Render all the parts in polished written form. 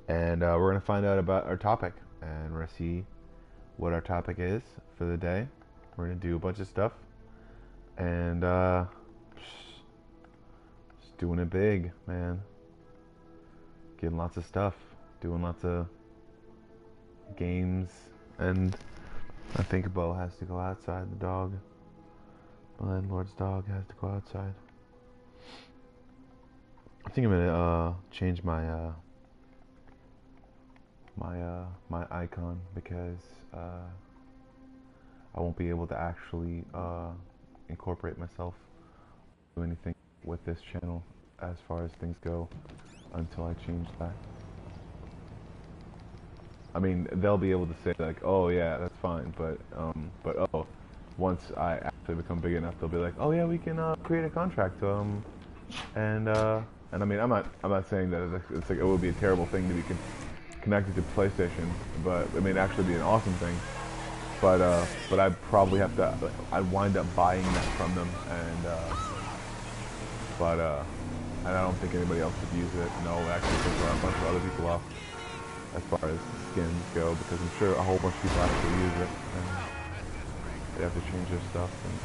and we're gonna find out about our topic, and we're gonna see what our topic is for the day. We're gonna do a bunch of stuff, and just doing it big, man. Getting lots of stuff, doing lots of games, and I think Bo has to go outside. The dog, my landlord's dog, has to go outside. I think I'm gonna change my icon because I won't be able to actually incorporate myself do anything with this channel as far as things go until I change that. I mean, they'll be able to say like, "Oh yeah, that's fine," but oh, once I actually become big enough, they'll be like, "Oh yeah, we can create a contract." And I mean, I'm not saying that it's like it would be a terrible thing to be connected to PlayStation, but I mean, actually be an awesome thing. But I'd probably have to. I'd wind up buying that from them, and I don't think anybody else would use it. No, actually, there are a bunch of other people off as far as skins go, because I'm sure a whole bunch of people actually use it, and they have to change their stuff, and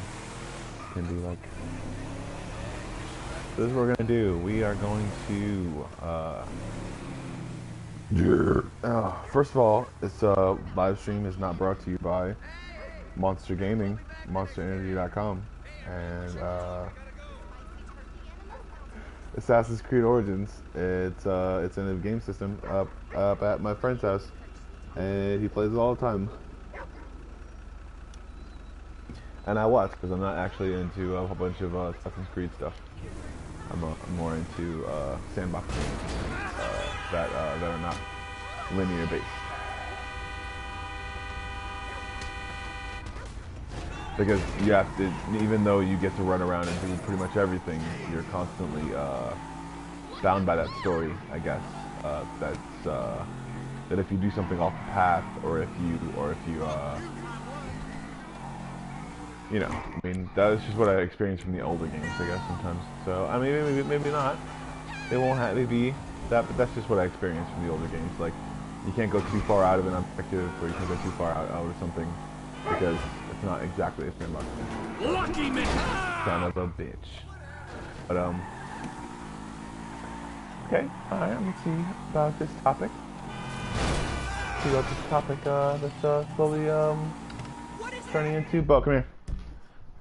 it can be like. So this is what we're gonna do. We are going to. First of all, this live stream is not brought to you by Monster Gaming, MonsterEnergy.com, and Assassin's Creed Origins. It's in a game system up at my friend's house, and he plays it all the time. And I watch because I'm not actually into a whole bunch of Assassin's Creed stuff. I'm more into sandbox games that are not linear based. Because you have to, even though you get to run around and do pretty much everything, you're constantly bound by that story, I guess. That if you do something off the path, or if you you know, I mean, that's just what I experienced from the older games, I guess, sometimes. So, I mean, maybe not. It won't have to be that, but that's just what I experienced from the older games. Like, you can't go too far out of an objective, or you can't go too far out of something, because it's not exactly a sandbox game. Lucky me! Son of a bitch. But, okay, alright, let's see about this topic. See about this topic, that's, slowly, turning into... Bo, come here.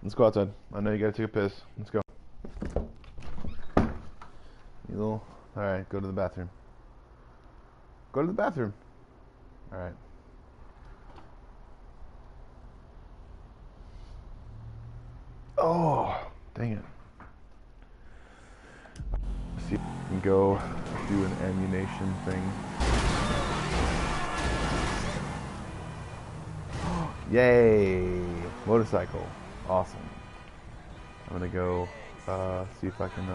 Let's go outside. I know you gotta take a piss. Let's go. You little... Alright, go to the bathroom. Go to the bathroom. Alright. Oh, dang it. Let's see if we can go do an ammunition thing. Yay! Motorcycle. Awesome. I'm gonna go see if I can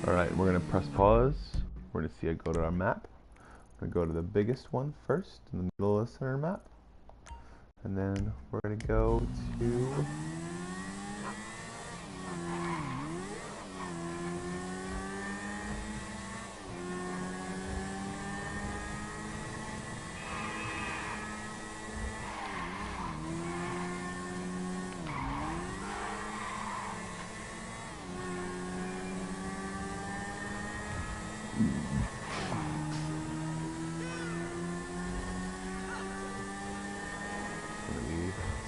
Alright, we're gonna press pause. We're gonna see I go to our map. We're gonna go to the biggest one first in the middle of the center map. And then we're gonna go to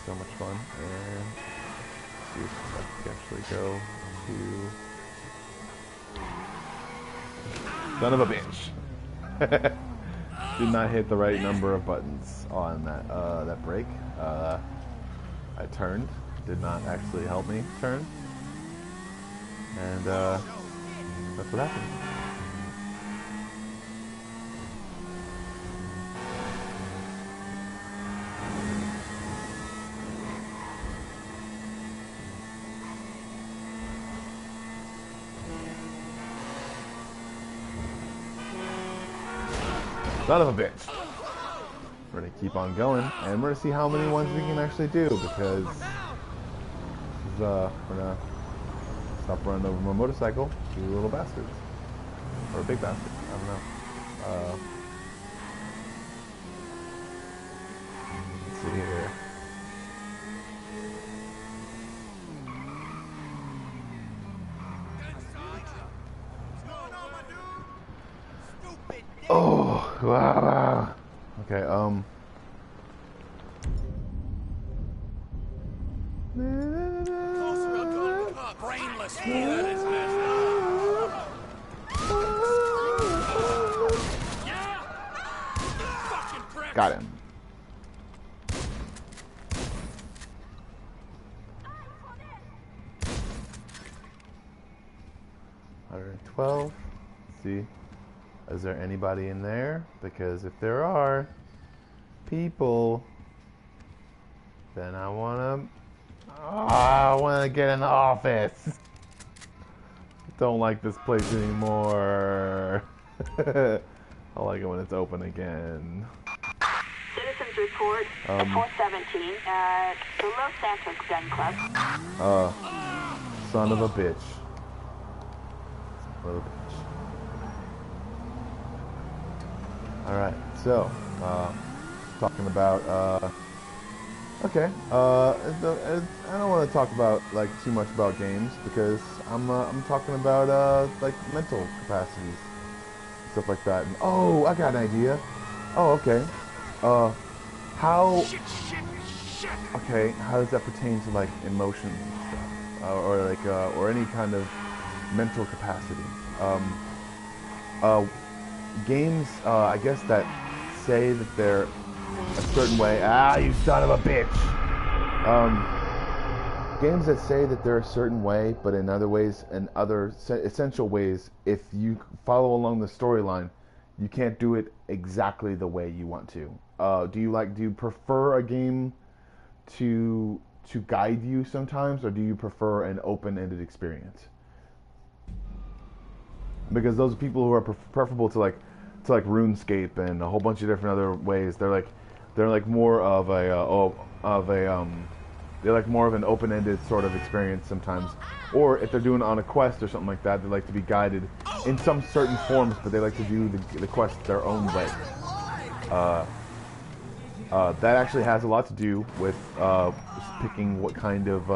so much fun, and see if I can actually go to... Son of a bitch! Did not hit the right number of buttons on that brake. I turned, did not actually help me turn, and that's what happened. Son of a bitch. we're gonna keep on going, and we're gonna see how many ones we can actually do, because we're gonna stop running over my motorcycle, you little bastards. Or big bastards, I don't know. Let's see here. Oh, wow. Okay, Brainless. Got him. $112. Let's see. Is there anybody in there? Because if there are people, then I wanna get in the office. Don't like this place anymore. I like it when it's open again. Citizens report at 417 at the Los Santos Gun Club. Son of a bitch. Son of a bitch. Alright, so, talking about, okay, I don't want to talk about, like, too much about games, because I'm talking about, like, mental capacities, stuff like that, and, oh, I got an idea. Oh, okay, how does that pertain to, like, emotions and stuff, or, like, or any kind of mental capacity? Games, I guess, that say that they're a certain way. Ah, you son of a bitch! Games that say that they're a certain way, but in other ways, in other essential ways, if you follow along the storyline, you can't do it exactly the way you want to. Do you prefer a game to guide you sometimes, or do you prefer an open-ended experience? Because those people who are preferable to like RuneScape and a whole bunch of different other ways, they're like more of an open-ended sort of experience sometimes. Or if they're doing it on a quest or something like that, they like to be guided in some certain forms, but they like to do the quest their own way. That actually has a lot to do with picking what kind of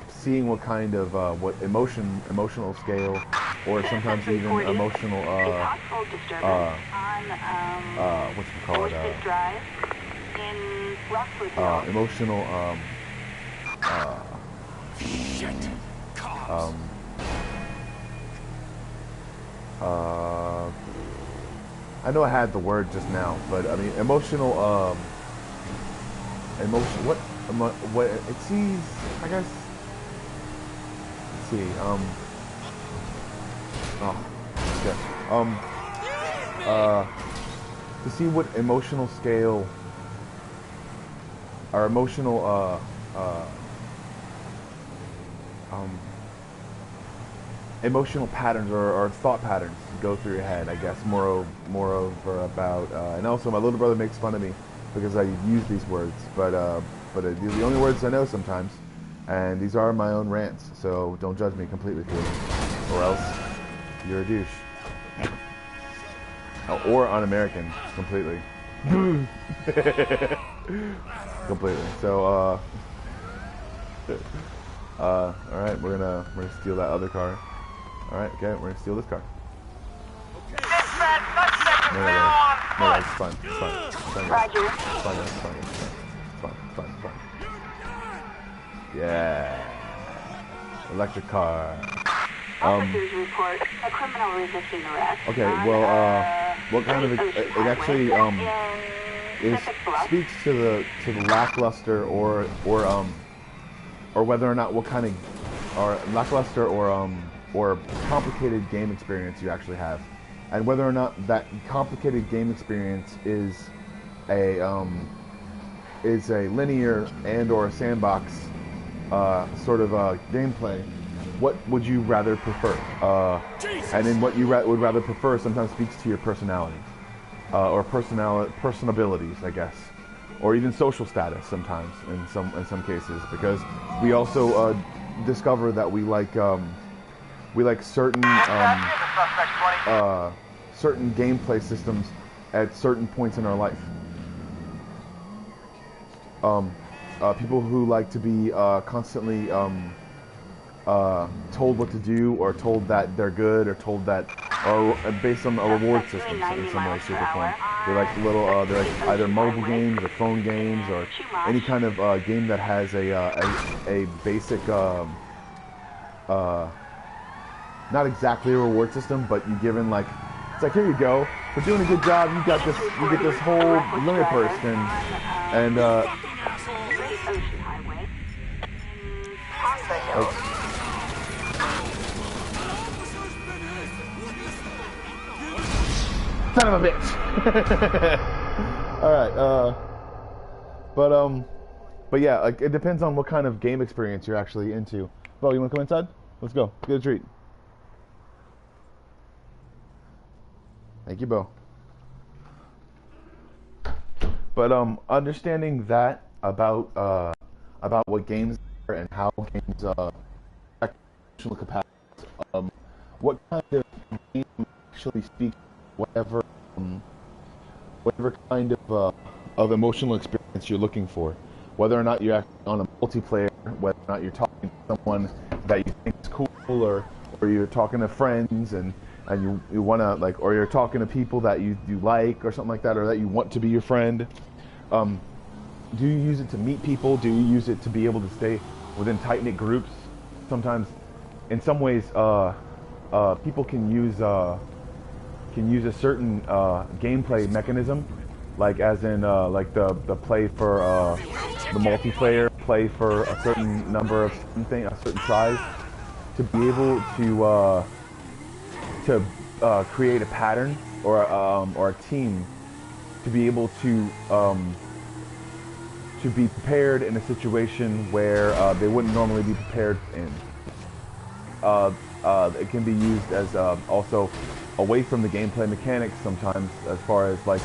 seeing what kind of what emotional scale, or sometimes even emotional emotional I know I had the word just now, but I mean emotional what it sees, I guess. Let's see, to see what emotional scale or emotional emotional patterns or thought patterns go through your head, I guess, moreover about, and also my little brother makes fun of me because I use these words, but they're the only words I know sometimes, and these are my own rants, so don't judge me completely for them, or else you're a douche. Or un-American, completely. Completely. So, alright, we're gonna steal that other car. Alright, okay, we're gonna steal this car. No, it's fine. It's fine. It's fine. Roger. It's fine. It's fine. Yeah. Electric car. Officers report a criminal resisting arrest. Okay, well, what kind of it actually speaks to the lackluster or whether or not what kind of lackluster or complicated game experience you actually have, and whether or not that complicated game experience is a linear and or a sandbox sort of gameplay. What would you rather prefer? And then what you would rather prefer sometimes speaks to your personality. or personabilities, I guess, or even social status sometimes in some cases, because we also discover that we like certain certain gameplay systems at certain points in our life. People who like to be constantly told what to do, or told that they're good, or told that, or based on a reward system in some way, shape, or form. They like they're like either mobile games or phone games or any kind of game that has a basic, not exactly a reward system, but you given like, it's like, here you go, for doing a good job, you got this, you get this whole limit burst, and son of a bitch. All right, but yeah, like, it depends on what kind of game experience you're actually into. Bo, you want to come inside? Let's go. Get a treat. Thank you, Bo. But understanding that about what games are and how games affect emotional capacity, what kind of game actually speaks whatever kind of emotional experience you're looking for, whether or not you're actually on a multiplayer, whether or not you're talking to someone that you think is cool, or you're talking to friends and you want to, like, or you're talking to people that you like or something like that, or that you want to be your friend. Do you use it to meet people? Do you use it to be able to stay within tight-knit groups? Sometimes, in some ways, people can use a certain gameplay mechanism, like as in like the play for the multiplayer play for a certain number of something, a certain size, to be able to create a pattern or a team to be able to be prepared in a situation where they wouldn't normally be prepared in. It can be used as also away from the gameplay mechanics sometimes, as far as like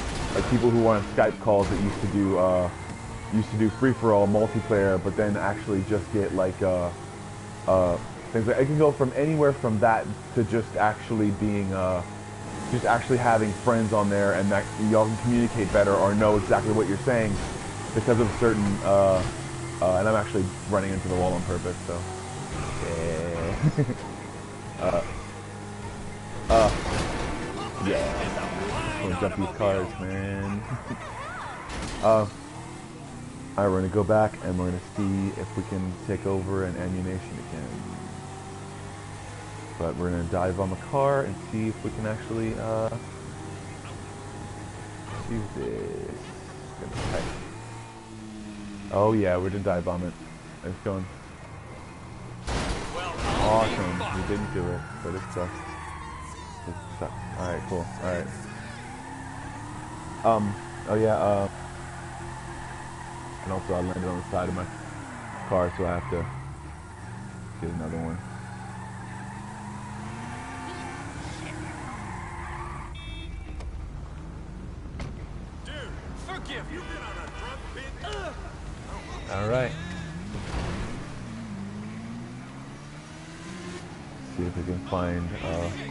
people who are on Skype calls that used to do free-for-all multiplayer, but then actually just get like things like, it can go from anywhere from that to just actually being just actually having friends on there, and that y'all can communicate better or know exactly what you're saying because of certain and I'm actually running into the wall on purpose, so yeah. Yeah, I'm gonna jump these cars, man. Alright, we're gonna go back and we're gonna see if we can take over an ammunition again. But we're gonna dive on the car and see if we can actually use this. Oh yeah, we're gonna dive bomb it. It's going. Awesome. We didn't do it, but it sucks. It sucks. Alright, cool. Alright. Oh yeah, and also I landed on the side of my car, so I have to get another one. Dude, forgive you. Been on a drunk pit. Alright. See if we can find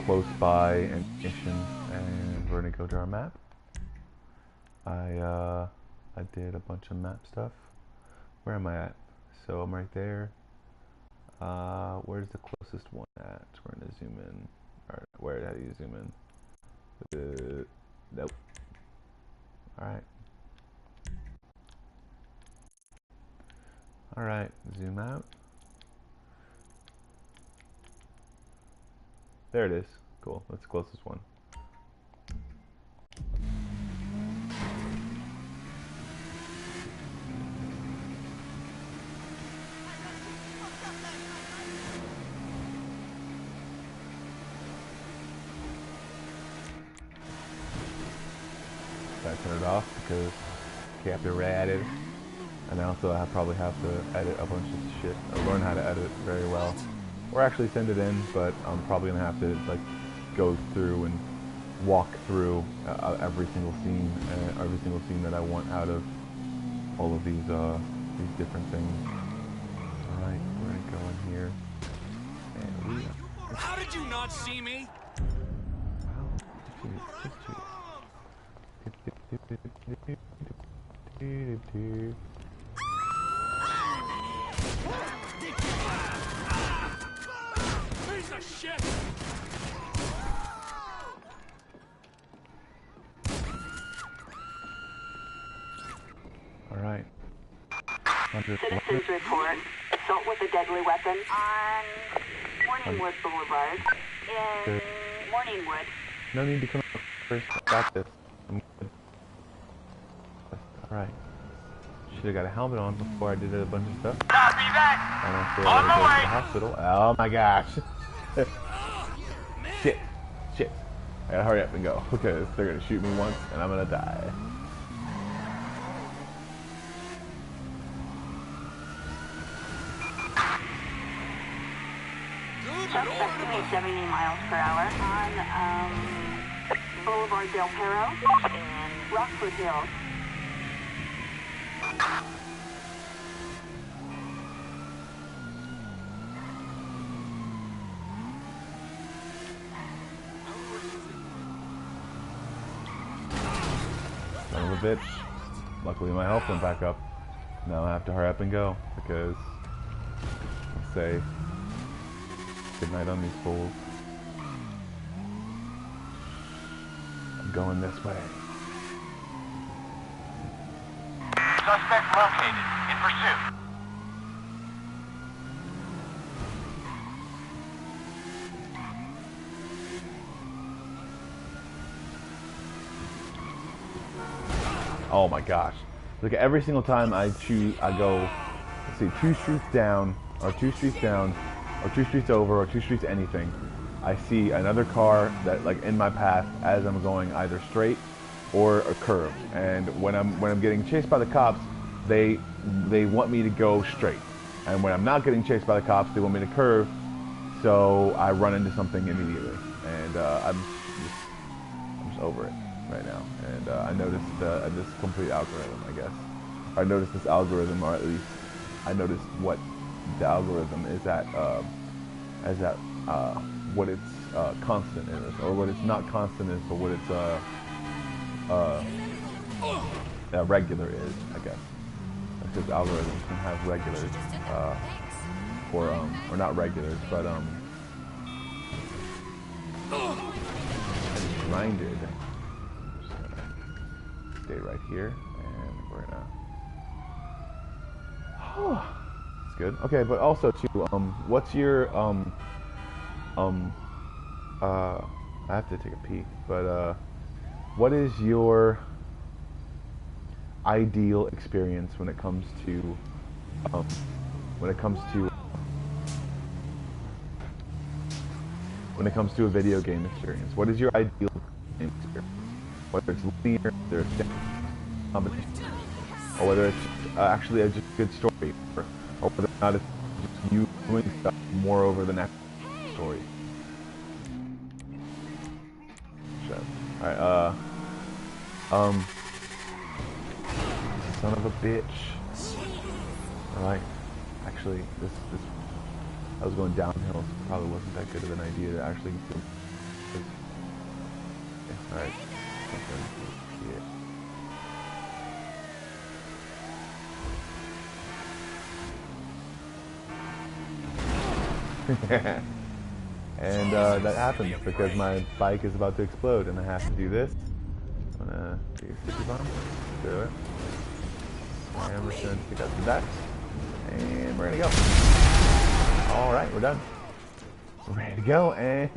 close by an mission, and we're gonna go to our map. I did a bunch of map stuff. Where am I at? So I'm right there. Where's the closest one at? We're gonna zoom in. Alright, how do you zoom in? Nope. Alright. Alright, zoom out. There it is. Cool, that's the closest one. I turn it off because copyrighted, and also I probably have to edit a bunch of shit, or learn how to edit very well, or actually send it in, but I'm probably gonna have to like go through and walk through every single scene that I want out of all of these different things. All right, we're gonna go in here, and we. How did you not see me? Piece of shit! All right. Citizens report assault with a deadly weapon on Morningwood Boulevard in Morningwood. No need to come up first. I got this. I'm good. All right. Should have got a helmet on before I did a bunch of stuff. Copy that! And I still gotta go to the hospital. Oh my gosh. Shit. Shit. I gotta hurry up and go because they're gonna shoot me once and I'm gonna die. Suspect 70 miles per hour on Boulevard Del Perro and Rockford Hills. Son of a bitch. Luckily my health went back up. Now I have to hurry up and go because let's say good night on these fools. I'm going this way. Suspect located. In pursuit. Oh my gosh. Look, at every single time I go, let's see, 2 streets down, or 2 streets down, or 2 streets over, or 2 streets anything, I see another car that, like, in my path as I'm going either straight or a curve. And when I'm getting chased by the cops, they want me to go straight. And when I'm not getting chased by the cops, they want me to curve, so I run into something immediately. And I'm just over it right now. And I noticed this complete algorithm, I guess. I noticed this algorithm, or at least I noticed what the algorithm is at, what its constant is, or what its not constant is, but what its regular is, I guess. Because algorithms can have regulars, or not regulars, but I just grinded. I'm just gonna stay right here, and we're gonna. It's good. Okay, but also too, what's your I have to take a peek, but what is your ideal experience when it comes to a video game experience? What is your ideal game experience? Whether it's linear, whether it's competition, or whether it's actually a just good story, or whether or not it's just you doing stuff more over the next story. Shit. Alright, son of a bitch. Alright, actually, this I was going downhill, so it probably wasn't that good of an idea to actually do. Yeah, alright. Yeah. And that happens because my bike is about to explode and I have to do this. I'm gonna do a sticky bomb. Do it. And we're just gonna pick up some ducks. And we're gonna go. Alright, we're done. We're ready to go, and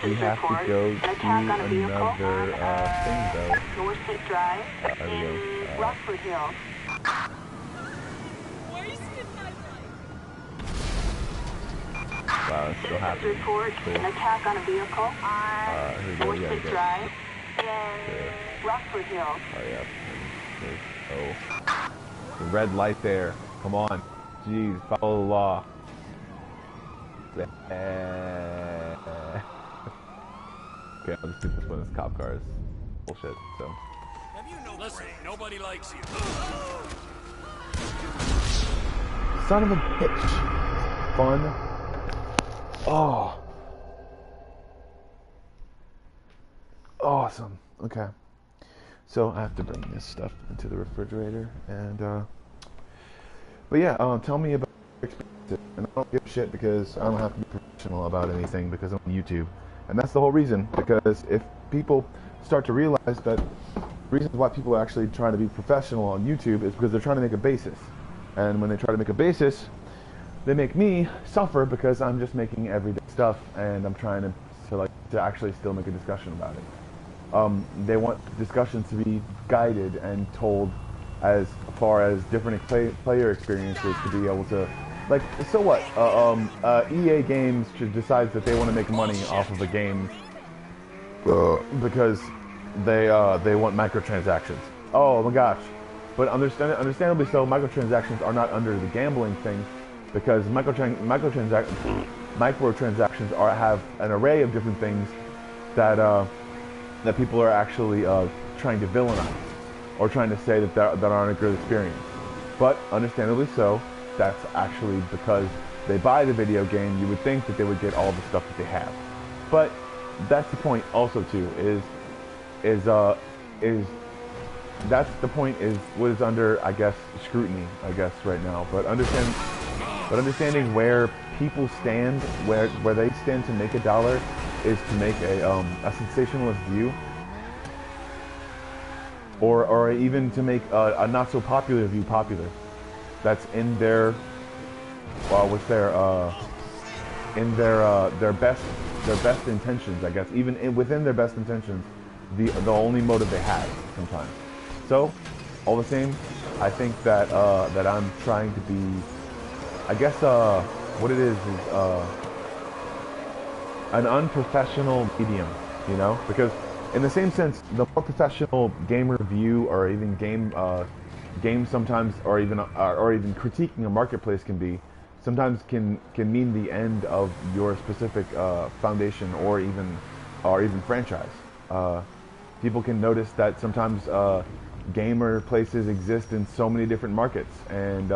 we have to go to another thing though. North State Drive There we go. in Rockford Hills. Wow, it's still Citizens happening. report Cool. an attack on a vehicle on here we go. North Yeah, State good. Drive in Rockford Hills. Oh yeah. Oh. The red light there. Come on. Jeez, follow the law. Okay, I'll just do this one as cop cars. Bullshit, so. Have you no Listen, nobody likes you. Son of a bitch. Fun. Oh. Awesome. Okay. So I have to bring this stuff into the refrigerator and but yeah, tell me about your experiences. And I don't give a shit because I don't have to be professional about anything because I'm on YouTube. And that's the whole reason, because if people start to realize that reasons why people are actually trying to be professional on YouTube is because they're trying to make a basis. And when they try to make a basis, they make me suffer because I'm just making everyday stuff and I'm trying to actually still make a discussion about it. They want discussions to be guided and told as far as different player experiences to be able to, like, so what? EA Games decides that they want to make money off of a game because they want microtransactions. Oh my gosh! But understandably so, microtransactions are not under the gambling thing because microtransactions have an array of different things that that people are actually trying to villainize or trying to say that aren't a good experience. But understandably so, that's actually because they buy the video game. You would think that they would get all the stuff that they have, but that's the point also too. That's the point is what is under, I guess, scrutiny, I guess, right now. But understanding where people stand, where they stand to make a dollar, is to make a sensationalist view, or even to make a not so popular view popular. That's in their in their best intentions, I guess. Even within their best intentions, the only motive they have sometimes. So, all the same, I think that that I'm trying to be, I guess, what it is an unprofessional medium, you know, because in the same sense, the more professional gamer view, or even game sometimes, or even critiquing a marketplace can be, sometimes can mean the end of your specific foundation or even franchise. People can notice that sometimes gamer places exist in so many different markets, and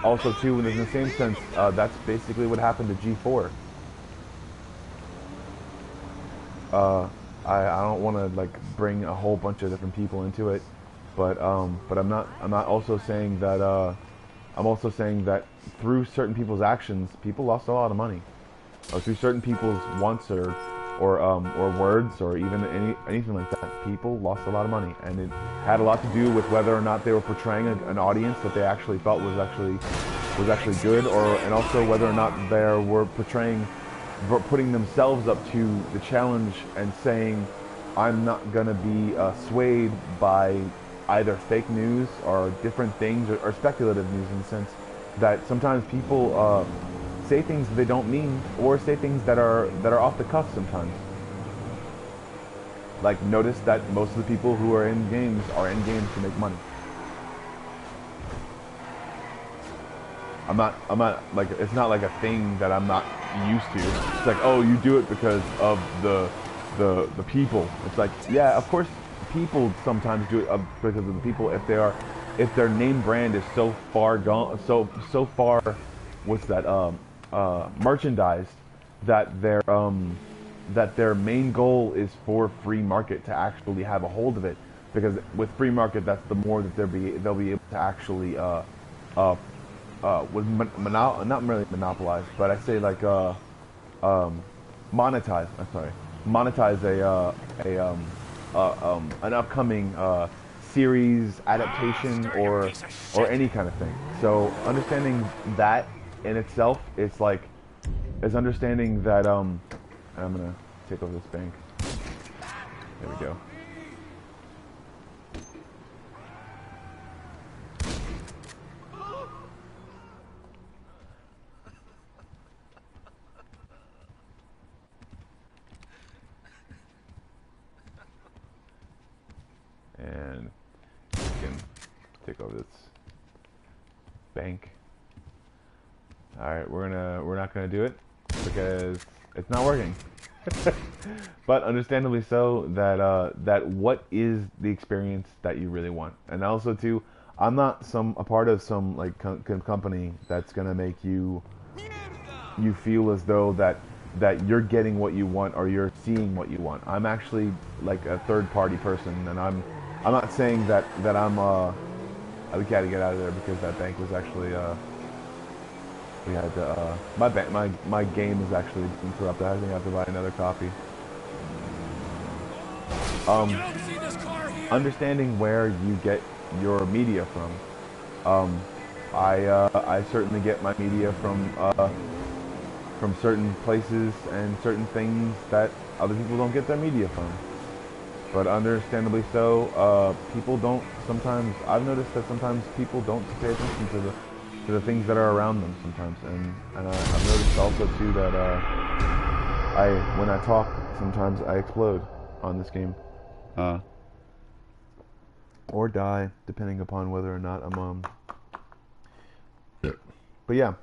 also too, in the same sense, that's basically what happened to G4. I don't want to like bring a whole bunch of different people into it, but I'm not also saying that I'm also saying that through certain people's actions, people lost a lot of money, or through certain people's wants or words, or even anything like that, people lost a lot of money, and it had a lot to do with whether or not they were portraying an audience that they actually felt was actually good, and also whether or not they were putting themselves up to the challenge and saying, I'm not gonna be swayed by either fake news or different things, or speculative news, in the sense that sometimes people say things that they don't mean, or say things that are off the cuff sometimes. Like, notice that most of the people who are in games to make money. I'm not like, it's not like a thing that I'm not used to. It's like, oh, you do it because of the people. It's like, yeah, of course people sometimes do it because of the people, if their name brand is so far gone, so far, what's that, merchandised, that their main goal is for free market to actually have a hold of it, because with free market, that's the more that they'll be able to actually not really monopolize, but I say like monetize. I'm sorry, monetize an upcoming series, adaptation, or any kind of thing. So understanding that in itself, it's understanding that I'm gonna take over this bank. There we go. And we can take over this bank. All right, we're not gonna do it because it's not working. But understandably so, that what is the experience that you really want. And also too, I'm not a part of some like company that's gonna make you feel as though that you're getting what you want or you're seeing what you want. I'm actually like a third party person, and I'm not saying that I'm we gotta get out of there because that bank was actually we had to my game is actually interrupted. I think I have to buy another copy. Understanding where you get your media from. I certainly get my media from certain places and certain things that other people don't get their media from. But understandably so, people don't sometimes. I've noticed that sometimes people don't pay attention to the things that are around them sometimes, and I've noticed also too that when I talk, sometimes I explode on this game, or die, depending upon whether or not I'm But yeah,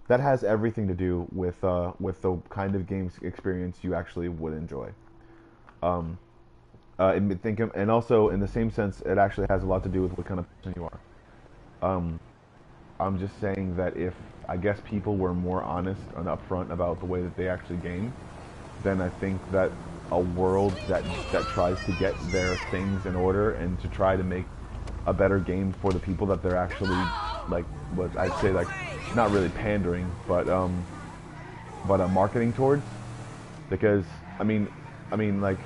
that has everything to do with the kind of games experience you actually would enjoy. And also in the same sense, it actually has a lot to do with what kind of person you are. I'm just saying that if I guess people were more honest and upfront about the way that they actually game, then I think that a world that tries to get their things in order and to try to make a better game for the people that they're actually like, what I'd say, like, not really pandering, but marketing towards, because I mean like,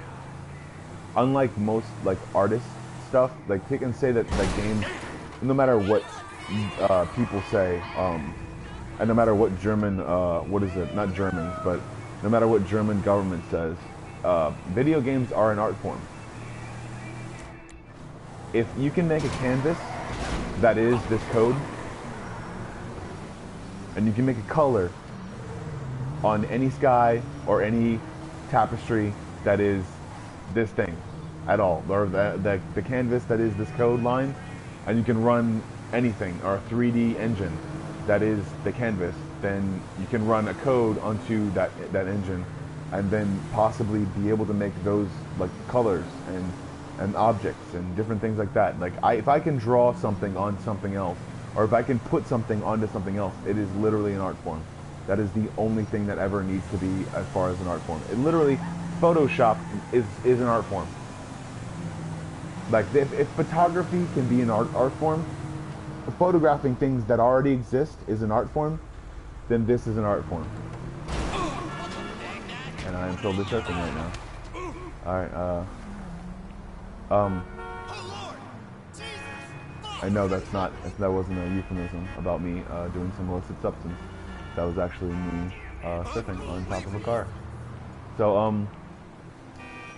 unlike most like artist stuff, like they can say that like games, no matter what people say, and no matter what German, what is it? Not Germans, but no matter what German government says, video games are an art form. If you can make a canvas that is this code, and you can make a color on any sky or any tapestry that is this thing at all, or the canvas that is this code line, and you can run anything, or a 3D engine that is the canvas, then you can run a code onto that engine, and then possibly be able to make those like colors and objects and different things like that. Like if I can draw something on something else, or if I can put something onto something else, it is literally an art form. That is the only thing that ever needs to be as far as an art form. It literally, Photoshop is an art form. Like if photography can be an art form, photographing things that already exist is an art form, then this is an art form. And I am so distressing right now. Alright, I know that wasn't a euphemism about me doing some illicit substance. That was actually me surfing on top of a car. So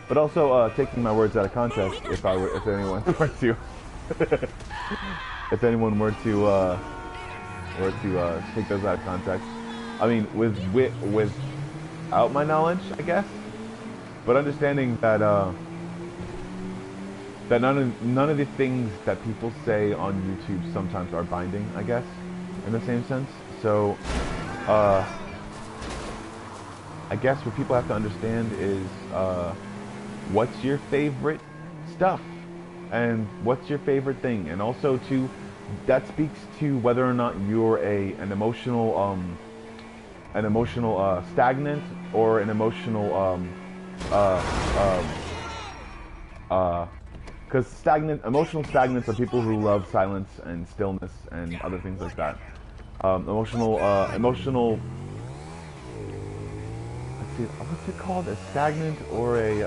but also taking my words out of context, if anyone were to if anyone were to take those out of context, I mean without my knowledge, I guess, but understanding that that none of the things that people say on YouTube sometimes are binding, I guess, in the same sense. So I guess what people have to understand is what's your favorite stuff, and what's your favorite thing, and also to that speaks to whether or not you're an emotional stagnant, or an emotional because emotional stagnants are people who love silence and stillness and other things like that. Emotional, let's see, what's it called? A stagnant or a,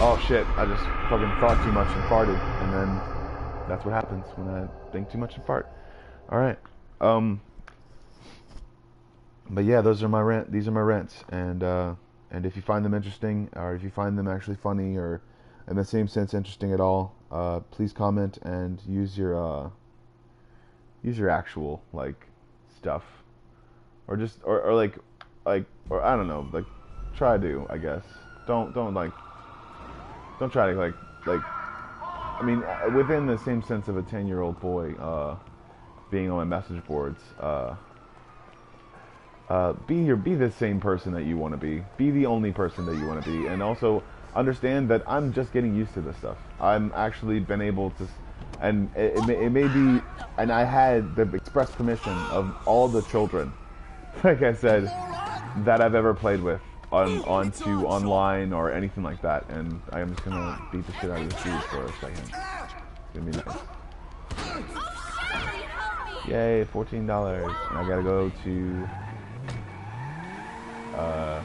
oh shit, I just fucking thought too much and farted, and then that's what happens when I think too much and fart. Alright, but yeah, these are my rants, and if you find them interesting, or if you find them actually funny, or in the same sense interesting at all, please comment and use your actual like stuff, or just or like I don't know, like try to, I guess, don't try to like I mean, within the same sense of a 10-year-old boy, being on my message boards. Be the same person that you want to be. Be the only person that you want to be, and also understand that I'm just getting used to this stuff. I'm actually been able to, and it may be, and I had the express permission of all the children, like I said, that I've ever played with onto online or anything like that, and I'm just gonna beat the shit out of this dude for a second. It's gonna be nice. Yay, $14, and I gotta go to. I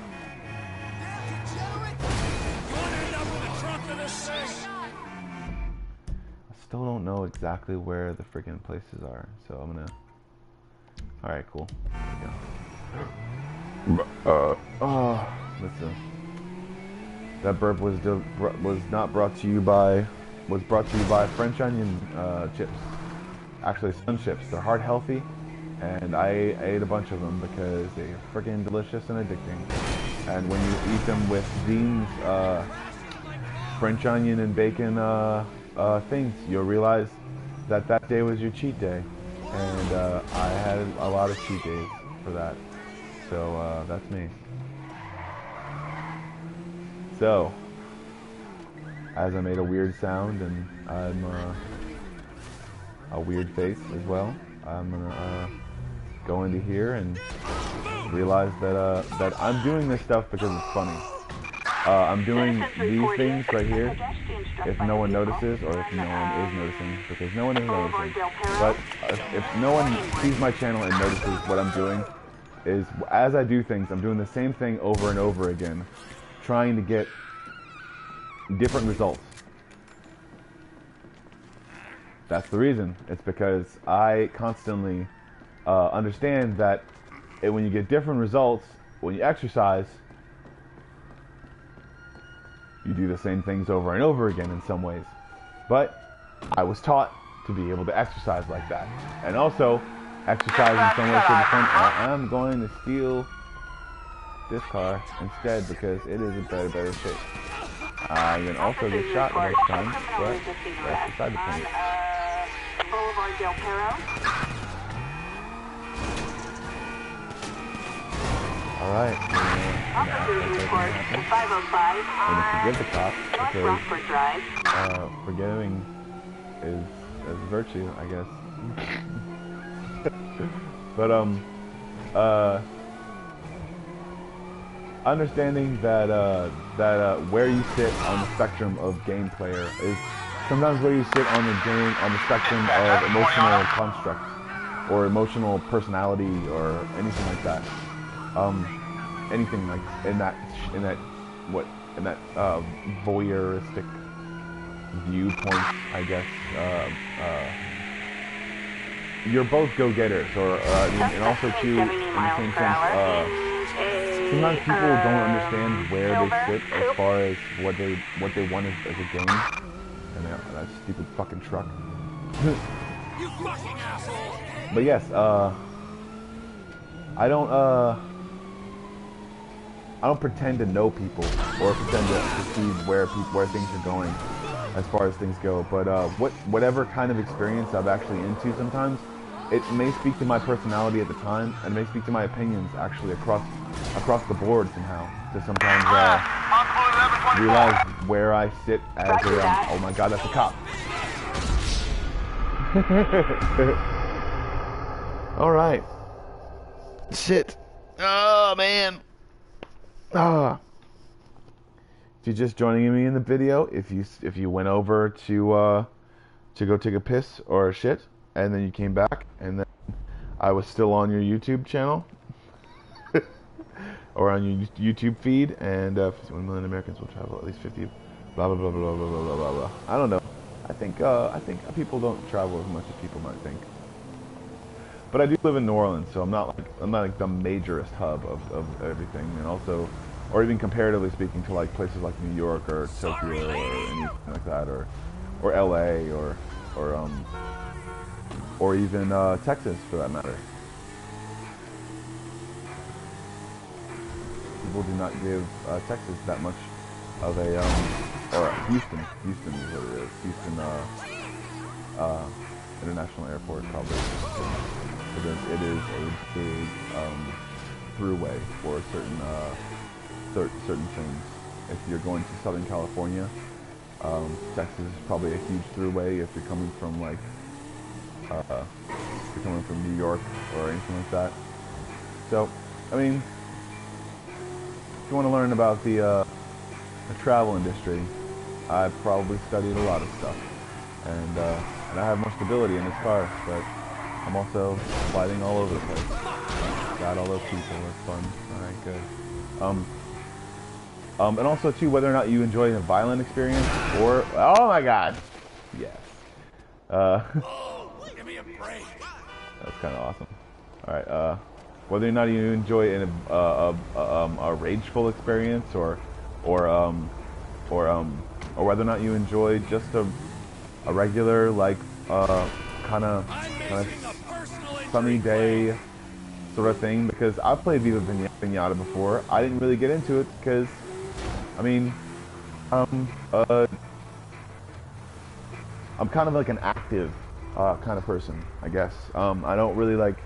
still don't know exactly where the freaking places are, so I'm gonna. All right, cool. Listen. That burp was not brought to you by. Was brought to you by French onion chips. Actually, Sun chips. They're heart healthy, and I ate a bunch of them because they're freaking delicious and addicting. And when you eat them with Dean's French onion and bacon things, you'll realize that that day was your cheat day. And I had a lot of cheat days for that. So that's me. So, as I made a weird sound and I'm a weird face as well, I'm gonna go into here and realize that that I'm doing this stuff because it's funny. I'm doing these things right here if no one notices, or if no one is noticing, because no one is noticing. But if no one sees my channel and notices what I'm doing, is as I do things, I'm doing the same thing over and over again, trying to get different results. That's the reason. It's because I constantly understand that when you get different results, when you exercise, you do the same things over and over again in some ways. But I was taught to be able to exercise like that. And also, exercise in some way, shape, or form. I'm going to steal this car instead because it is in better shape. I can also get shot next time, but that's beside the point. Boulevard Del Perro. Alright. Officers report 505 And forgive the cop North because Rockford Drive. forgiving is a virtue, I guess. But understanding that where you sit on the spectrum of game player is sometimes where you sit on the spectrum of emotional construct or emotional personality or anything like that. Anything like in that voyeuristic viewpoint, I guess. You're both go-getters, or and also too, in the same sense, sometimes people don't understand where they sit as far as what they want as a game. And that stupid fucking truck. You fucking asshole! But yes, I don't pretend to know people or pretend to see where things are going as far as things go. But whatever kind of experience I'm actually into, sometimes it may speak to my personality at the time, and it may speak to my opinions actually across the board somehow. To sometimes realize where I sit as a oh my god, that's a cop. All right. Shit. Oh man. If you're just joining me in the video, if you went over to go take a piss or a shit, and then you came back, and then I was still on your YouTube channel, or on your YouTube feed, and 51 million Americans will travel at least 50, blah blah blah blah blah blah blah blah blah. I don't know. I think people don't travel as much as people might think. But I do live in New Orleans, so I'm not like the majorest hub of everything, and also, or even comparatively speaking to like places like New York or Tokyo or anything like that, or LA or even Texas for that matter. People do not give Texas that much of a or Houston is what it is. Houston international airport, probably, because it is a big throughway for certain things. If you're going to Southern California, Texas is probably a huge throughway. If you're coming from like, if you're coming from New York or anything like that. So, I mean, if you want to learn about the travel industry, I've probably studied a lot of stuff, and I have more stability in this car, but I'm also sliding all over the place. Got all those people, that's fun. Alright, good. And also too, whether or not you enjoy a violent experience or, oh my god, yes. Give me a break. That's kind of awesome. Alright, whether or not you enjoy a rageful experience or whether or not you enjoy just a regular, like, kind of sunny day sort of thing, because I've played Viva Pinata before. I didn't really get into it because, I mean, I'm kind of like an active kind of person, I guess. I don't really like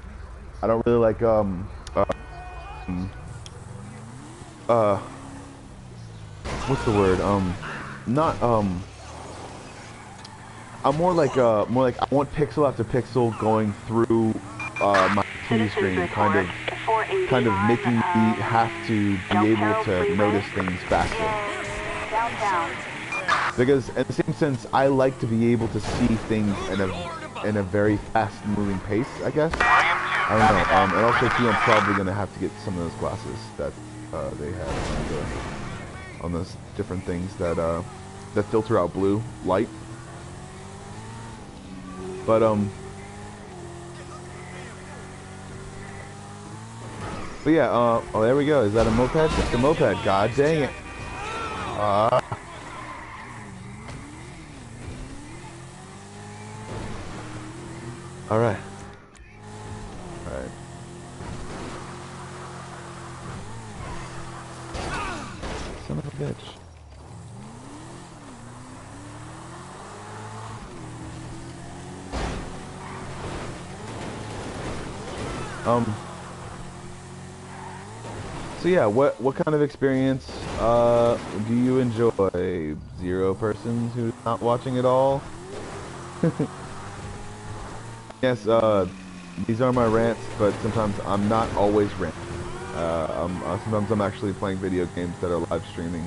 what's the word? I'm more like I want pixel after pixel going through my TV screen, kind of making me have to be able to notice things faster. Because in the same sense, I like to be able to see things in a very fast-moving pace, I guess. I don't know. And also too, I'm probably gonna have to get some of those glasses that they have on those different things that filter out blue light. But yeah, oh, there we go. Is that a moped? It's a moped. God dang it. Alright. Alright. Son of a bitch. So yeah, what kind of experience do you enjoy? Zero persons who's not watching at all? Yes, these are my rants, but sometimes I'm not always ranting. Sometimes I'm actually playing video games that are live streaming,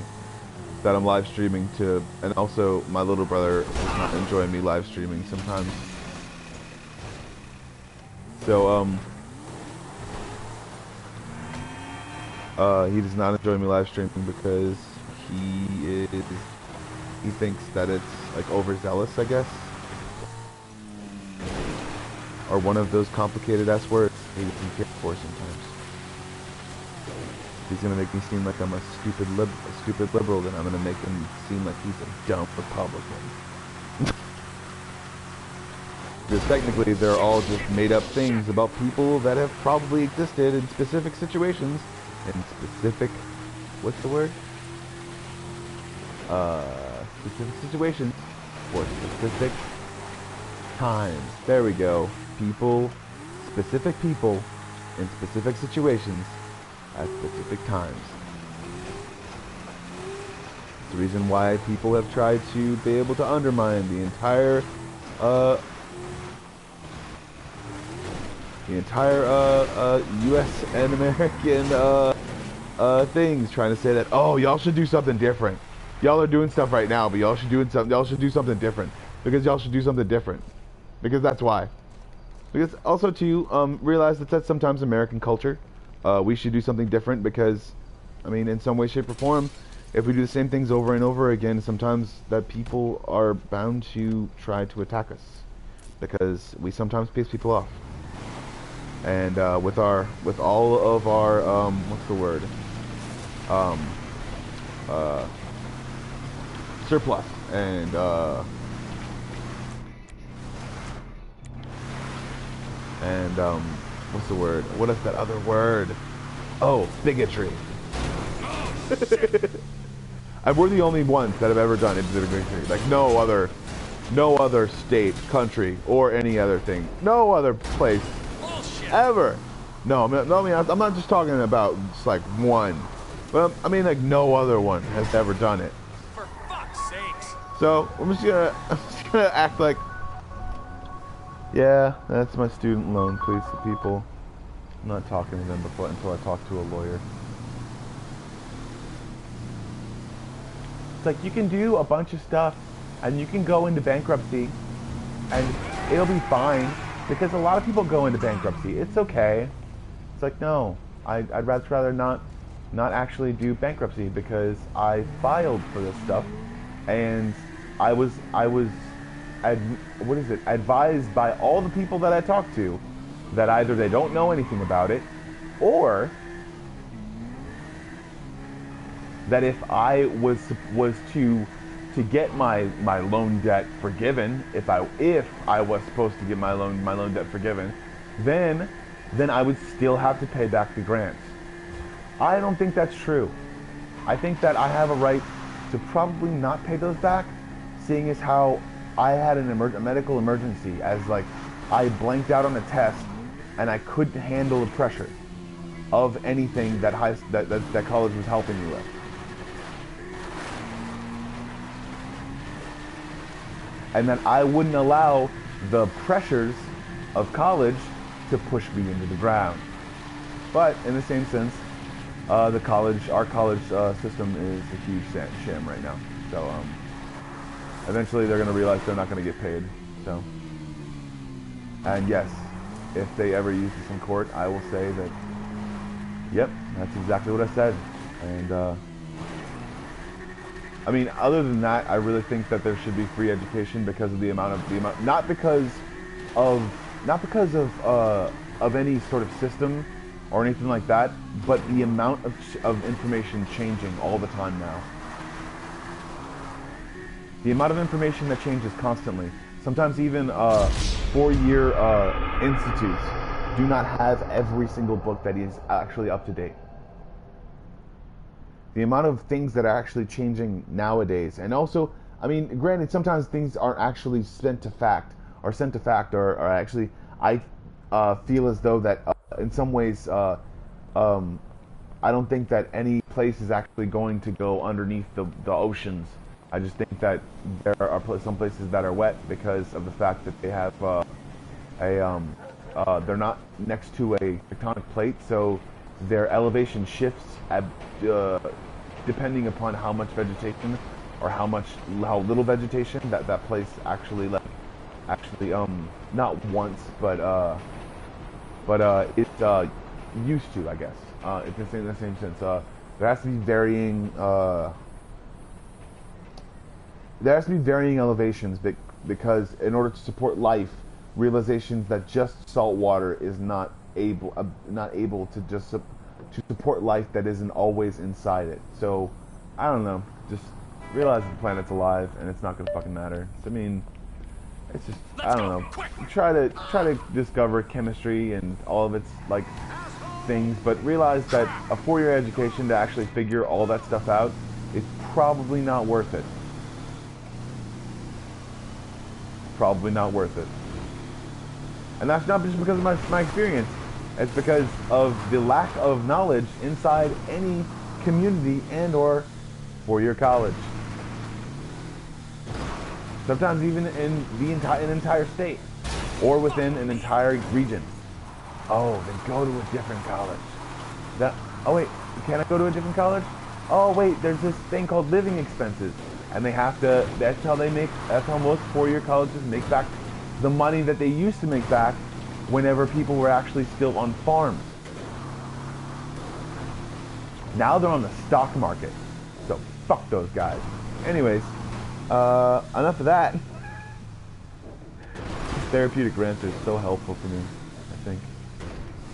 that I'm live streaming to, and also my little brother does not enjoy me live streaming sometimes. So, he does not enjoy me live streaming because he thinks that it's like overzealous, I guess. Or one of those complicated ass words he doesn't care for sometimes. He's gonna make me seem like I'm a stupid liberal, then I'm gonna make him seem like he's a dumb Republican. Because technically they're all just made up things about people that have probably existed in specific situations, in specific, what's the word? Specific situations for specific times. There we go. People, specific people in specific situations at specific times. It's the reason why people have tried to be able to undermine the entire U.S. and American things, trying to say that, oh, y'all should do something different. Y'all are doing stuff right now, but y'all should do something different, because y'all should do something different, because that's why. Because also to realize that that's sometimes American culture. We should do something different because, I mean, in some way, shape, or form, if we do the same things over and over again, sometimes that people are bound to try to attack us, because we sometimes piss people off. And with all of our what's the word? Surplus and what's the word? What is that other word? Oh, bigotry. And we're the only ones that have ever done bigotry. Like no other no other state, country, or any other thing. No other place Bullshit. ever. No, I'm not just talking about just like one. But I mean like no other one has ever done it. For fuck's sakes. So I'm just gonna act like, yeah, that's my student loan, please, to people. I'm not talking to them until I talk to a lawyer. It's like you can do a bunch of stuff and you can go into bankruptcy and it'll be fine because a lot of people go into bankruptcy. It's okay. It's like, no, I'd rather not actually do bankruptcy because I filed for this stuff and I was advised by all the people that I talked to that either they don't know anything about it or that if I was to get my loan debt forgiven, if I was supposed to get my loan debt forgiven, then I would still have to pay back the grants. I don't think that's true. I think that I have a right to probably not pay those back, seeing as how I had a medical emergency, as like I blanked out on a test and I couldn't handle the pressure of anything that college was helping me with. And that I wouldn't allow the pressures of college to push me into the ground. But in the same sense, our college system is a huge sham right now. So eventually they're going to realize they're not going to get paid. So, and yes, if they ever use this in court, I will say that, yep, that's exactly what I said. And I mean, other than that, I really think that there should be free education because of the amount, not because of any sort of system or anything like that, but the amount of information changing all the time now. The amount of information that changes constantly. Sometimes even four-year institutes do not have every single book that is actually up to date. The amount of things that are actually changing nowadays, and also, I mean, granted, sometimes things aren't actually sent to fact, or actually, I feel as though that in some ways, I don't think that any place is actually going to go underneath the oceans. I just think that there are some places that are wet because of the fact that they have they're not next to a tectonic plate, so their elevation shifts depending upon how much vegetation or how little vegetation that place actually not once but it's used to, I guess. It's in the same sense. There has to be varying elevations because in order to support life, realizations that just salt water is not able to just to support life that isn't always inside it. So I don't know, just realize the planet's alive and it's not gonna fucking matter. I mean, it's just, I don't know, try to discover chemistry and all of its like things, but realize that a 4-year education to actually figure all that stuff out is probably not worth it. Probably not worth it. And that's not just because of my experience. It's because of the lack of knowledge inside any community and or 4-year college. Sometimes even in an entire state or within an entire region. Oh, then go to a different college. Oh wait, can I go to a different college? Oh wait, there's this thing called living expenses. And they have to, that's how most 4-year colleges make back the money that they used to make back whenever people were actually still on farms. Now they're on the stock market. So fuck those guys. Anyways, enough of that. Therapeutic rants are so helpful for me, I think.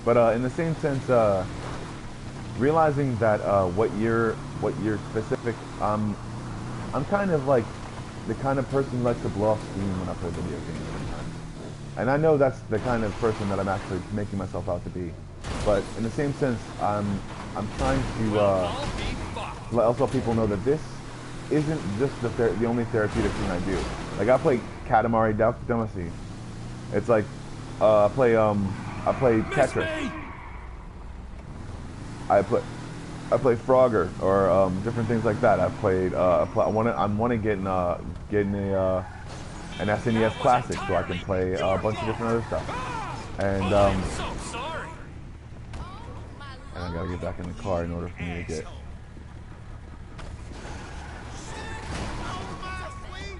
But in the same sense, realizing that what you're specific, I'm kind of like the kind of person who likes to blow off steam when I play video games sometimes. And I know that's the kind of person that I'm actually making myself out to be. But in the same sense, I'm trying to let also people know that this isn't just the only therapeutic thing I do. Like I play Katamari Damacy. It's like I play Tetris. I play Frogger or different things like that. I've played. I want to get an SNES Classic so I can play a bunch of different other stuff. And and I gotta get back in the car in order for me to get.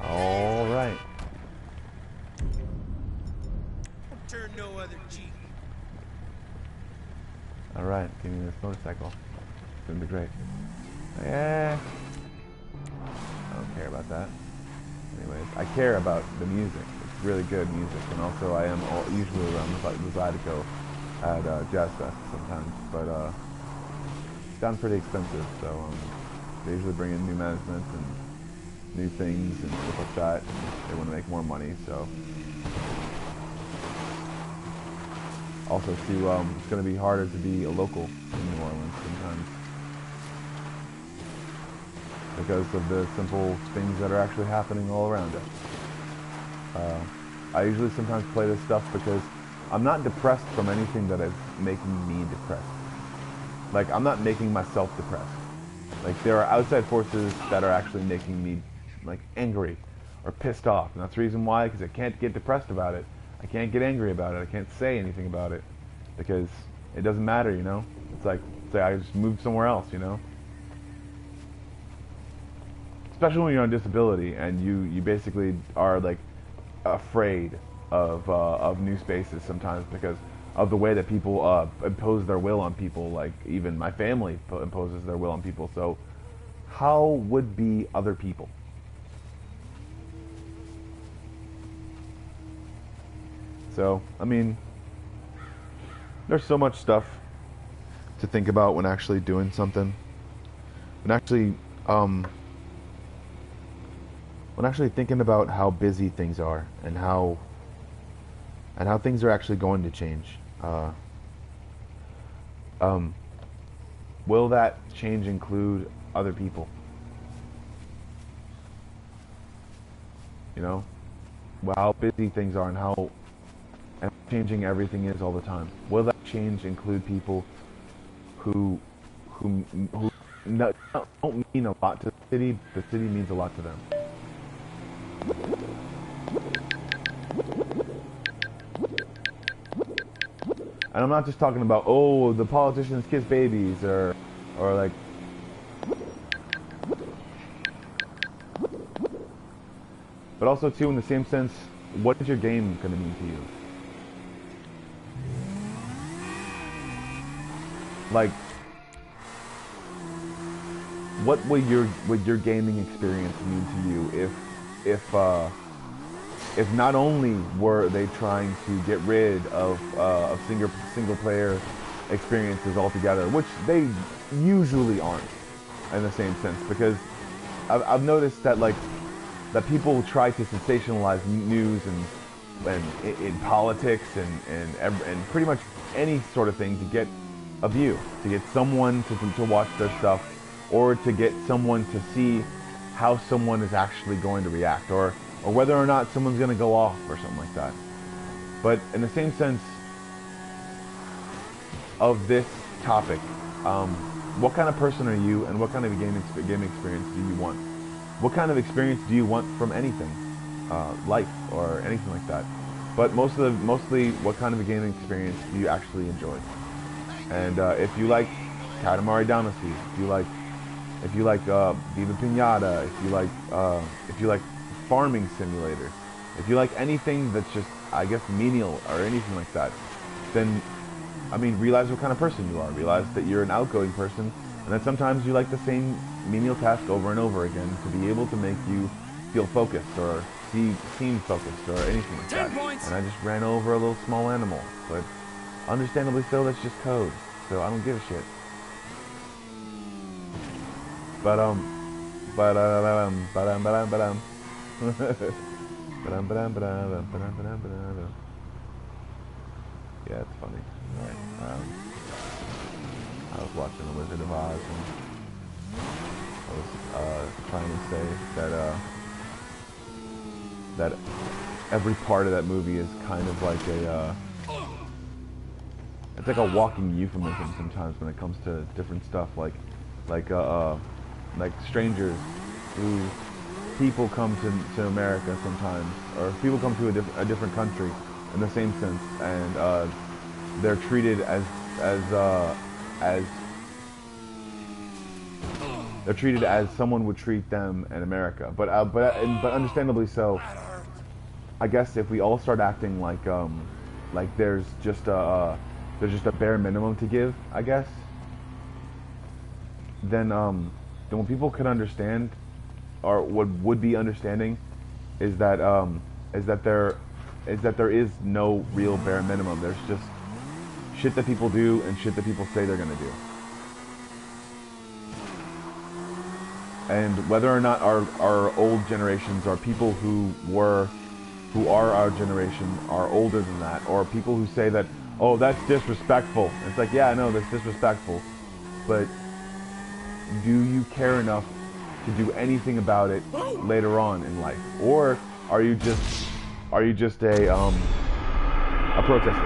All right. Turn no other cheek. All right. Give me this motorcycle. It's gonna be great. Yeah. I don't care about that. Anyways, I care about the music. It's really good music, and also I am usually around the Zydeco at Jazz Fest sometimes, but it's gotten pretty expensive, so they usually bring in new management and new things and stuff like that. They want to make more money, so also too, it's going to be harder to be a local in New Orleans sometimes because of the simple things that are actually happening all around us. I usually sometimes play this stuff because I'm not depressed from anything that is making me depressed. Like, I'm not making myself depressed. Like, there are outside forces that are actually making me, like, angry or pissed off. And that's the reason why, because I can't get depressed about it. I can't get angry about it. I can't say anything about it because it doesn't matter, you know? It's like, say I just moved somewhere else, you know? Especially when you're on disability and you basically are, like, afraid of new spaces sometimes because of the way that people impose their will on people. Like even my family imposes their will on people. So how would be other people? So I mean, there's so much stuff to think about when actually doing something. When actually thinking about how busy things are and how things are actually going to change. Will that change include other people? You know, well, how busy things are and how changing everything is all the time. Will that change include people who don't mean a lot to the city? The city means a lot to them. And I'm not just talking about, oh, the politicians kiss babies or like, but also too, in the same sense, what is your game going to mean to you? Like, what would your gaming experience mean to you if not only were they trying to get rid of single player experiences altogether, which they usually aren't in the same sense, because I've noticed that that people try to sensationalize news and in politics and pretty much any sort of thing to get a view, to get someone to watch their stuff, or to get someone to see how someone is actually going to react, or whether or not someone's going to go off or something like that. But in the same sense of this topic, what kind of person are you, and what kind of gaming experience do you want? What kind of experience do you want from anything, life or anything like that? But mostly, what kind of a gaming experience do you actually enjoy? And if you like Katamari Damacy, if you like Viva Pinata, if you like farming simulator, if you like anything that's just, I guess, menial or anything like that, then, I mean, realize what kind of person you are. Realize that you're an outgoing person, and that sometimes you like the same menial task over and over again to be able to make you feel focused or seem focused or anything like that. And I just ran over a little small animal, but understandably so, that's just code, so I don't give a shit. Yeah, it's funny. Alright, I was watching The Wizard of Oz, and was trying to say that every part of that movie is kind of like it's like a walking euphemism sometimes when it comes to different stuff, like strangers who people come to America sometimes, or people come to a different country in the same sense, and they're treated as they're treated as someone would treat them in America, but understandably so. I guess if we all start acting like there's just a bare minimum to give, I guess, then when people could understand, or what would be understanding, is that there is no real bare minimum. There's just shit that people do and shit that people say they're gonna do. And whether or not our old generations, or people who are our generation, are older than that, or people who say that, oh, that's disrespectful. It's like, yeah, I know that's disrespectful, but do you care enough to do anything about it later on in life? Or are you just a protester?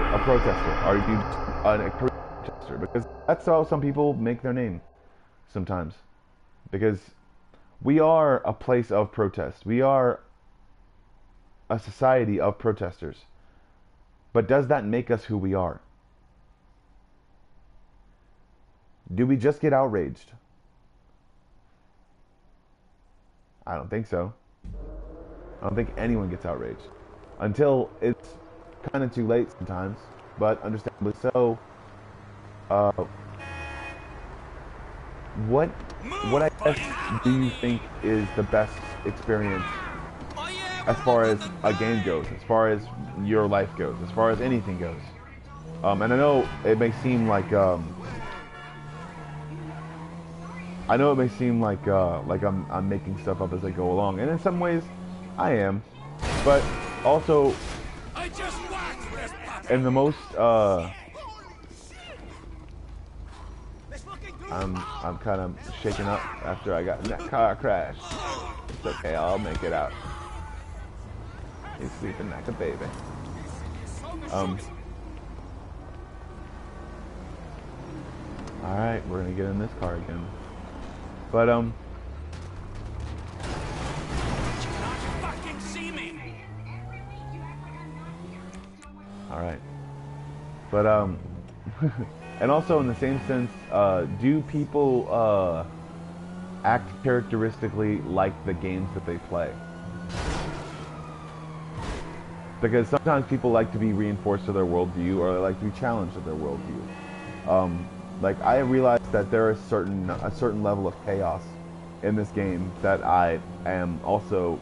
Are you a protester? Because that's how some people make their name sometimes. Because we are a place of protest. We are a society of protesters. But does that make us who we are? Do we just get outraged? I don't think so. I don't think anyone gets outraged. Until it's kind of too late sometimes, but understandably so. What I guess do you think is the best experience as far as a game goes, as far as your life goes, as far as anything goes? And I know it may seem like I'm making stuff up as I go along, and in some ways I am, but also in the most I'm kind of shaken up after I got in that car crash. It's okay, I'll make it out. He's sleeping like a baby. Alright, we're gonna get in this car again. But alright. But and also in the same sense, do people act characteristically like the games that they play? Because sometimes people like to be reinforced to their worldview, or they like to be challenged to their worldview. Like, I realize that there is a certain level of chaos in this game that I am also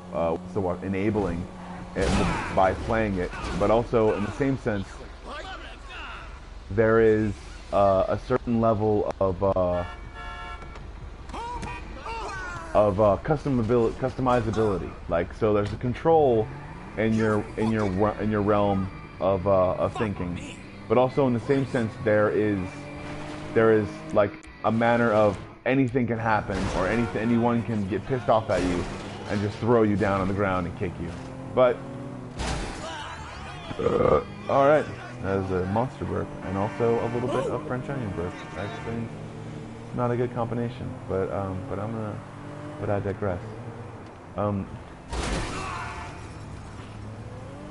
enabling by playing it, but also in the same sense, there is a certain level of customizability. Like, so there's a control in your realm of thinking, but also in the same sense there is like a manner of anything can happen, or anyone can get pissed off at you and just throw you down on the ground and kick you. But all right. As a monster burp, and also a little bit of French onion burp. Actually, not a good combination, but I digress.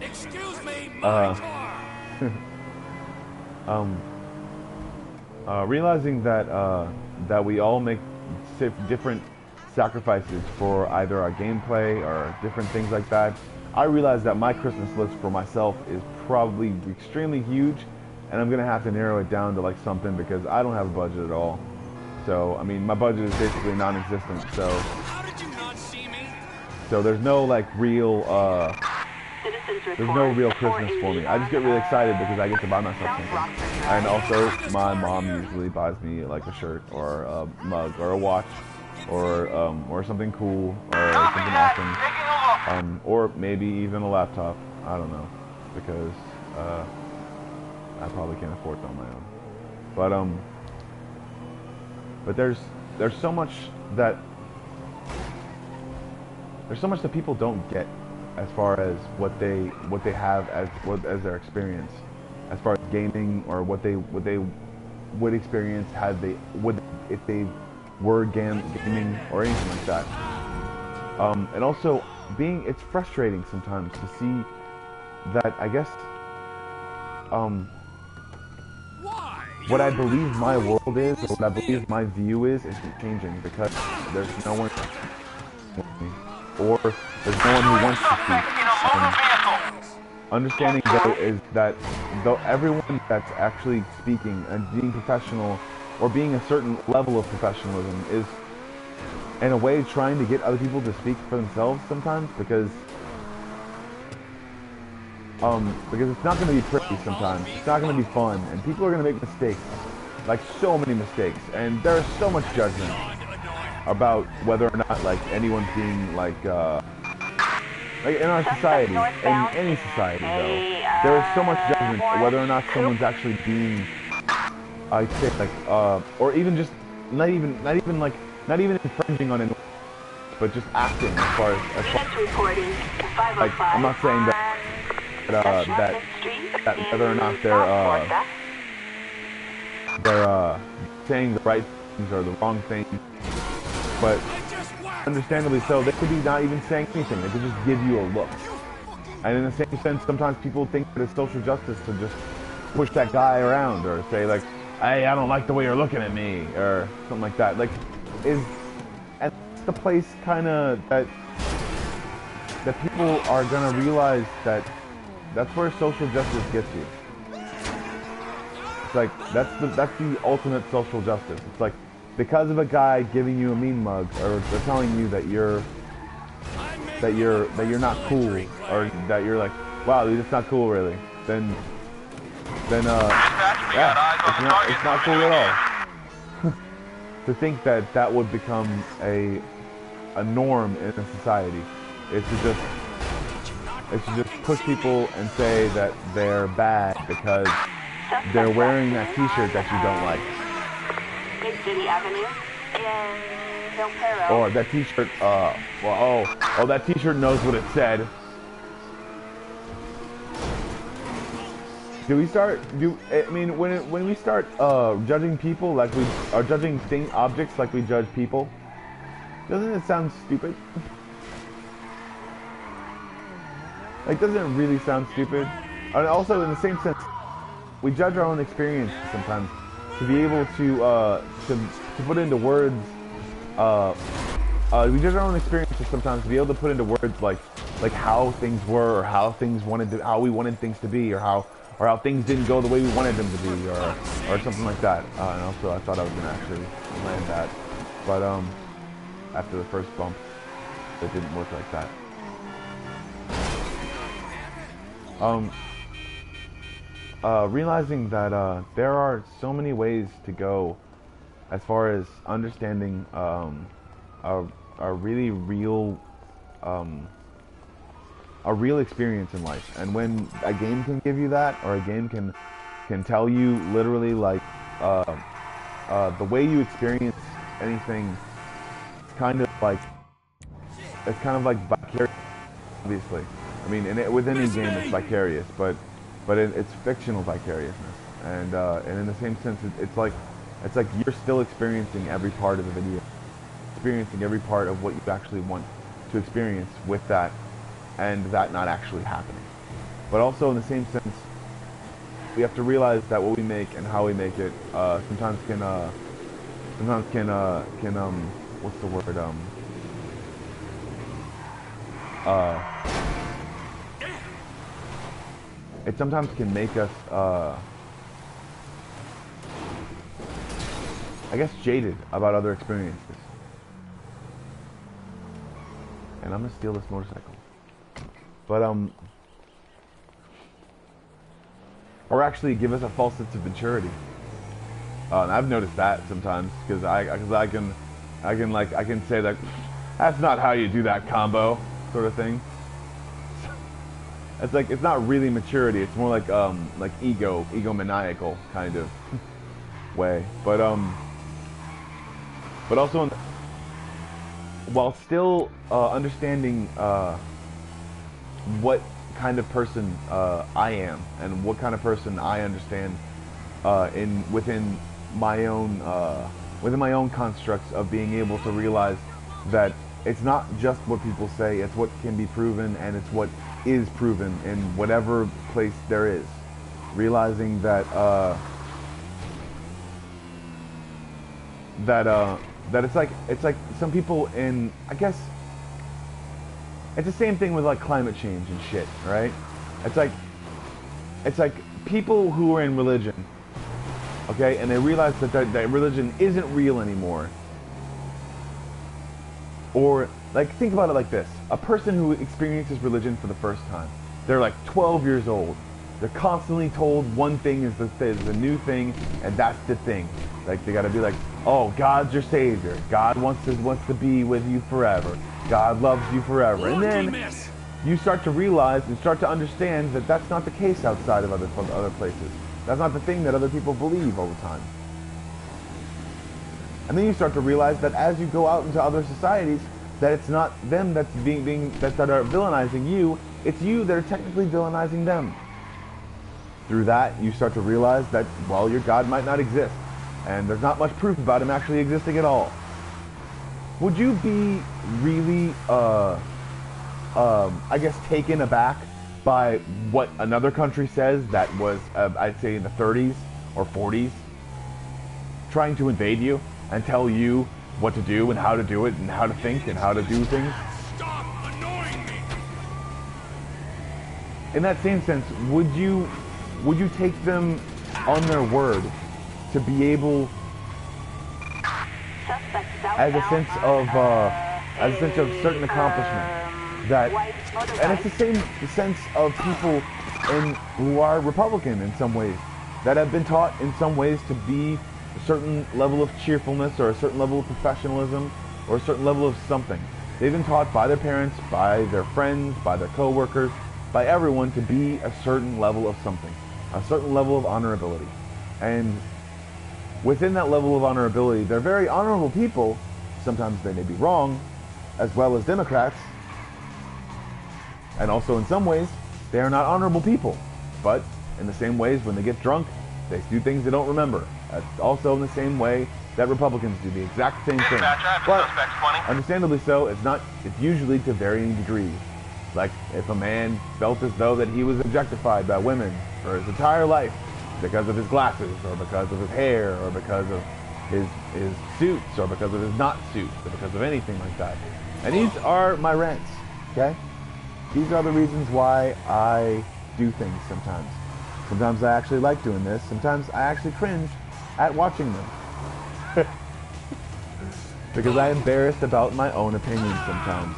Excuse me, my car. Realizing that we all make different sacrifices for either our gameplay or different things like that, I realize that my Christmas list for myself is probably extremely huge, and I'm gonna have to narrow it down to like something, because I don't have a budget at all. So I mean, my budget is basically non-existent. So How did you not see me? so there's no like real Christmas for me. I just get really excited because I get to buy myself something, and also my mom usually buys me like a shirt or a mug or a watch or something cool or something awesome. Or maybe even a laptop. I don't know, because I probably can't afford it on my own. But there's so much that there's so much that people don't get as far as what they have as their experience, as far as gaming, or what they would experience had they if they were gaming or anything like that. And also it's frustrating sometimes to see that, I guess, what I believe my world is, or what I believe my view is changing because there's no one or there's no one who wants to speak. Understanding though is that though everyone that's actually speaking and being professional or being a certain level of professionalism is in a way trying to get other people to speak for themselves sometimes, because it's not going to be pretty sometimes. It's not going to be fun, and people are going to make mistakes, like so many mistakes, and there's so much judgment about whether or not like anyone's being like in our society, in any society though, there is so much judgment whether or not someone's actually being, I'd say like or even just not even infringing on anyone, but just acting as far as like, I'm not saying that whether or not they're saying the right things or the wrong things, but understandably so, they could be not even saying anything. They could just give you a look. And in the same sense, sometimes people think that it's social justice to just push that guy around or say like, hey, I don't like the way you're looking at me, or something like that. Like, that's the place kind of that people are gonna realize that that's where social justice gets you. It's like that's the ultimate social justice. It's like, because of a guy giving you a mean mug, or they're telling you that you're not cool, or that you're like, wow, dude, it's not cool really, then yeah, it's not cool at all. To think that would become a norm in a society is to just push people and say that they're bad because they're wearing that t-shirt that you don't like. City Avenue in Del Perro. Or that t-shirt, that t-shirt knows what it said. When we start judging people like we are judging objects like we judge people, doesn't it sound stupid? Like, doesn't it really sound stupid? And also, in the same sense, we judge our own experience sometimes. To be able to put into words, we judge our own experiences sometimes to be able to put into words like how things were, or how we wanted things to be, or how things didn't go the way we wanted them to be, or something like that. And also, I thought I was gonna actually land that, but after the first bump, it didn't work like that. Realizing that there are so many ways to go as far as understanding a really real experience in life, and when a game can give you that, or a game can tell you literally like the way you experience anything, it's kind of like vicarious, obviously. I mean, with any game it's vicarious, but it's fictional vicariousness, and in the same sense, it's like you're still experiencing every part of the video, experiencing every part of what you actually want to experience with that, and that not actually happening. But also, in the same sense, we have to realize that what we make and how we make it sometimes can what's the word, it sometimes can make us, I guess, jaded about other experiences. And I'm gonna steal this motorcycle. But, or actually give us a false sense of maturity. And I've noticed that sometimes, because I can say that that's not how you do that combo, sort of thing. It's like, it's not really maturity, it's more like egomaniacal kind of way. But also while still understanding what kind of person I am and what kind of person I understand within my own constructs of being able to realize that it's not just what people say, it's what can be proven, and it's what is proven in whatever place there is. Realizing that that it's like some people in, I guess it's the same thing with like climate change and shit, right? It's like people who are in religion, okay, and they realize that religion isn't real anymore. Or, like, think about it like this. A person who experiences religion for the first time, they're like 12 years old. They're constantly told one thing is the new thing, and that's the thing. Like, they gotta be like, oh, God's your savior. God wants to be with you forever. God loves you forever. And then you start to realize and start to understand that that's not the case outside of other places. That's not the thing that other people believe all the time. And then you start to realize that as you go out into other societies, that it's not them that's that are villainizing you, it's you that are technically villainizing them. Through that, you start to realize that, well, your God might not exist, and there's not much proof about him actually existing at all. Would you be really, I guess, taken aback by what another country says that was, I'd say, in the 30s or 40s, trying to invade you and tell you what to do and how to do it and how to think and how to do things? Stop annoying me! In that same sense, would you take them on their word to be able, as a sense of certain accomplishment, that, and it's the same sense of people who are Republican in some ways, that have been taught in some ways to be a certain level of cheerfulness or a certain level of professionalism or a certain level of something. They've been taught by their parents, by their friends, by their co-workers, by everyone to be a certain level of something, a certain level of honorability. And within that level of honorability, they're very honorable people. Sometimes they may be wrong, as well as Democrats. And also in some ways, they are not honorable people. But in the same ways, when they get drunk, they do things they don't remember. That's also in the same way that Republicans do the exact same thing. But understandably so, it's usually to varying degrees. Like if a man felt as though that he was objectified by women for his entire life because of his glasses, or because of his hair, or because of his suits, or because of his not suits, or because of anything like that. And these are my rants, okay? These are the reasons why I do things sometimes. Sometimes I actually like doing this. Sometimes I actually cringe at watching them. Because I'm embarrassed about my own opinions sometimes.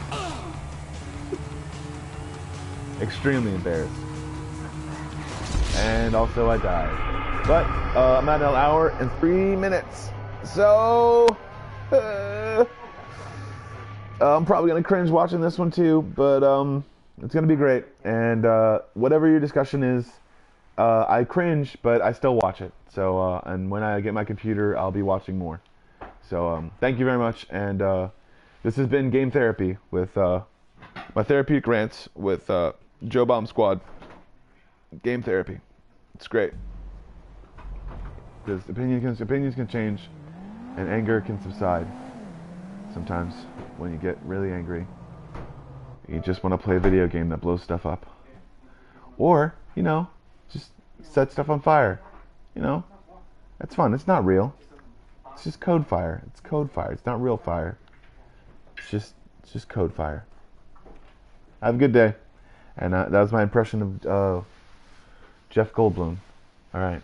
Extremely embarrassed. And also I died. But I'm at an hour and 3 minutes. So I'm probably going to cringe watching this one too. But it's going to be great. And whatever your discussion is, I cringe, but I still watch it. So, and when I get my computer, I'll be watching more. So, thank you very much. And this has been Game Therapy with my therapeutic rants with Joe Bomb Squad. Game Therapy. It's great. Because opinions can change, and anger can subside. Sometimes when you get really angry, you just want to play a video game that blows stuff up. Or, you know, just set stuff on fire. You know, that's fun. It's not real. It's just code fire. It's code fire. It's not real fire. It's just code fire. Have a good day. And that was my impression of Jeff Goldblum. All right.